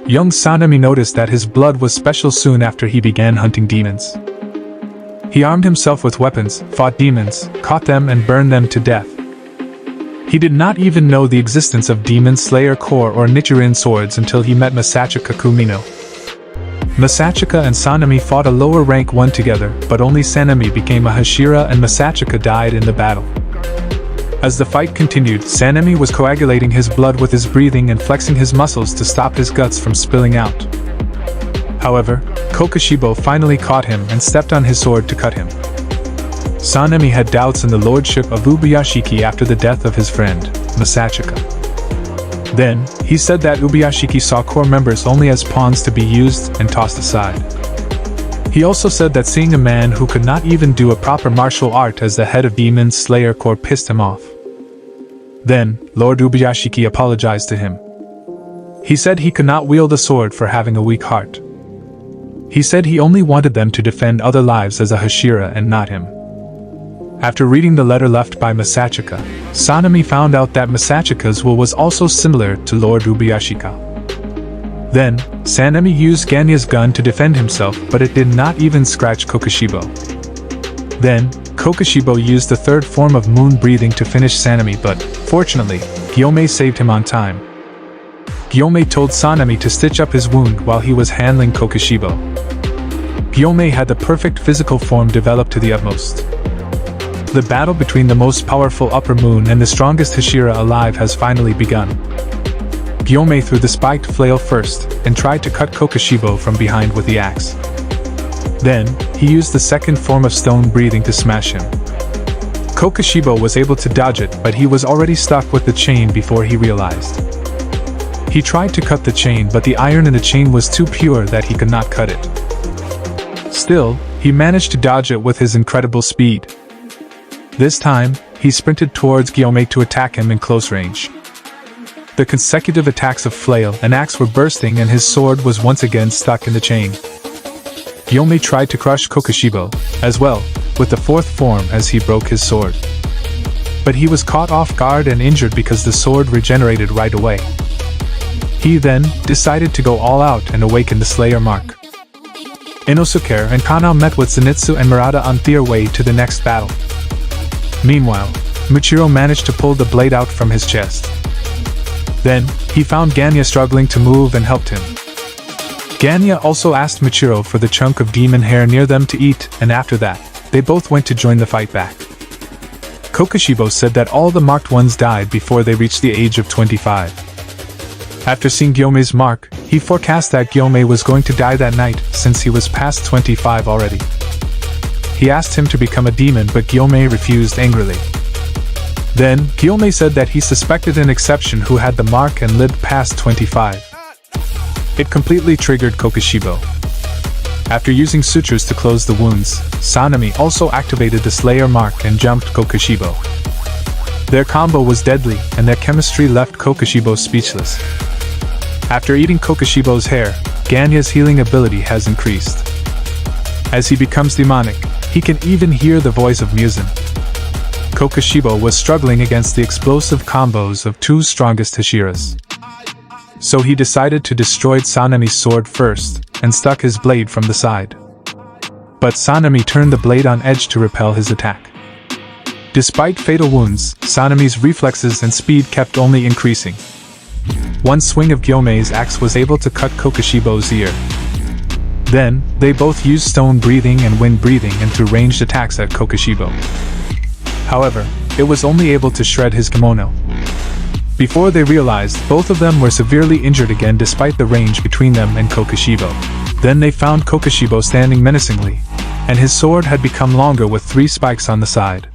Young Sanemi noticed that his blood was special soon after he began hunting demons. He armed himself with weapons, fought demons, caught them and burned them to death. He did not even know the existence of Demon Slayer Core or Nichirin swords until he met Masachika Kumino. Masachika and Sanemi fought a lower rank one together, but only Sanemi became a Hashira and Masachika died in the battle. As the fight continued, Sanemi was coagulating his blood with his breathing and flexing his muscles to stop his guts from spilling out. However, Kokushibo finally caught him and stepped on his sword to cut him. Sanemi had doubts in the lordship of Ubuyashiki after the death of his friend, Masachika. Then, he said that Ubuyashiki saw core members only as pawns to be used and tossed aside. He also said that seeing a man who could not even do a proper martial art as the head of Demon Slayer Corps pissed him off. Then, Lord Ubuyashiki apologized to him. He said he could not wield a sword for having a weak heart. He said he only wanted them to defend other lives as a Hashira and not him. After reading the letter left by Masachika, Sanemi found out that Masachika's will was also similar to Lord Ubuyashika. Then, Sanemi used Ganya's gun to defend himself, but it did not even scratch Kokushibo. Then, Kokushibo used the third form of moon breathing to finish Sanemi, but, fortunately, Gyomei saved him on time. Gyomei told Sanemi to stitch up his wound while he was handling Kokushibo. Gyomei had the perfect physical form developed to the utmost. The battle between the most powerful upper moon and the strongest Hashira alive has finally begun. Gyomei threw the spiked flail first, and tried to cut Kokushibo from behind with the axe. Then, he used the second form of stone breathing to smash him. Kokushibo was able to dodge it, but he was already stuck with the chain before he realized. He tried to cut the chain, but the iron in the chain was too pure that he could not cut it. Still, he managed to dodge it with his incredible speed. This time, he sprinted towards Gyomei to attack him in close range. The consecutive attacks of flail and axe were bursting and his sword was once again stuck in the chain. Gyomei tried to crush Kokushibo, as well, with the fourth form as he broke his sword. But he was caught off guard and injured because the sword regenerated right away. He then decided to go all out and awaken the Slayer mark. Inosuke and Kanao met with Zenitsu and Murata on their way to the next battle. Meanwhile, Michiro managed to pull the blade out from his chest. Then, he found Ganya struggling to move and helped him. Ganya also asked Michiro for the chunk of demon hair near them to eat, and after that, they both went to join the fight back. Kokushibo said that all the marked ones died before they reached the age of 25. After seeing Gyomei's mark, he forecast that Gyomei was going to die that night since he was past 25 already. He asked him to become a demon, but Gyomei refused angrily. Then, Gyomei said that he suspected an exception who had the mark and lived past 25. It completely triggered Kokushibo. After using sutures to close the wounds, Sanemi also activated the Slayer mark and jumped Kokushibo. Their combo was deadly, and their chemistry left Kokushibo speechless. After eating Kokushibo's hair, Ganya's healing ability has increased. As he becomes demonic, he can even hear the voice of Muzan. Kokushibo was struggling against the explosive combos of two strongest Hashiras. So he decided to destroy Sanemi's sword first, and stuck his blade from the side. But Sanemi turned the blade on edge to repel his attack. Despite fatal wounds, Sanemi's reflexes and speed kept only increasing. One swing of Gyomei's axe was able to cut Kokushibo's ear. Then, they both used stone breathing and wind breathing and threw ranged attacks at Kokushibo. However, it was only able to shred his kimono. Before they realized, both of them were severely injured again despite the range between them and Kokushibo. Then they found Kokushibo standing menacingly, and his sword had become longer with 3 spikes on the side.